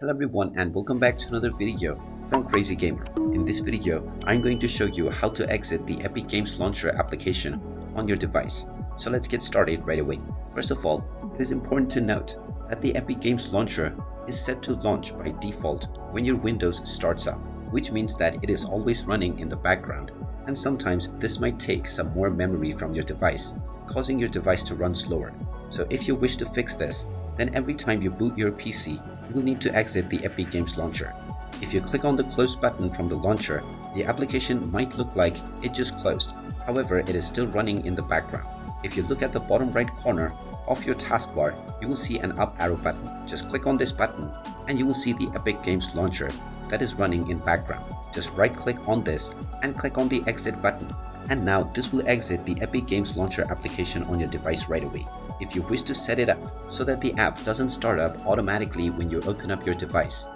Hello everyone and welcome back to another video from Crazy Gamer. In this video, I'm going to show you how to exit the Epic Games Launcher application on your device. So let's get started right away. First of all, it is important to note that the Epic Games Launcher is set to launch by default when your Windows starts up, which means that it is always running in the background, and sometimes this might take some more memory from your device, causing your device to run slower. So if you wish to fix this, then every time you boot your PC, you will need to exit the Epic Games Launcher. If you click on the close button from the launcher, the application might look like it just closed. However, it is still running in the background. If you look at the bottom right corner of your taskbar, you will see an up arrow button. Just click on this button and you will see the Epic Games Launcher that is running in background. Just right click on this and click on the exit button. And now this will exit the Epic Games Launcher application on your device right away. If you wish to set it up so that the app doesn't start up automatically when you open up your device,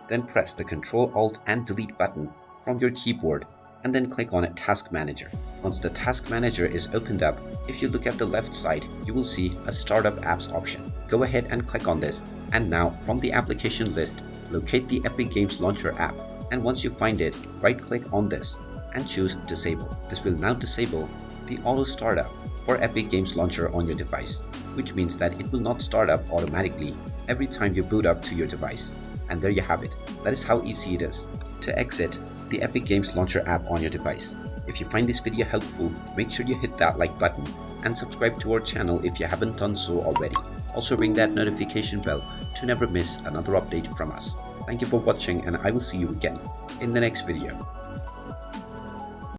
then press the Ctrl Alt and Delete button from your keyboard and then click on Task Manager. Once the Task Manager is opened up, if you look at the left side, you will see a Startup Apps option. Go ahead and click on this, and now from the application list, locate the Epic Games Launcher app, and once you find it, right click on this and choose Disable. This will now disable the auto startup for Epic Games Launcher on your device, which means that it will not start up automatically every time you boot up to your device. And there you have it. That is how easy it is to exit the Epic Games Launcher app on your device. If you find this video helpful, make sure you hit that like button and subscribe to our channel if you haven't done so already. Also ring that notification bell to never miss another update from us. Thank you for watching, and I will see you again in the next video.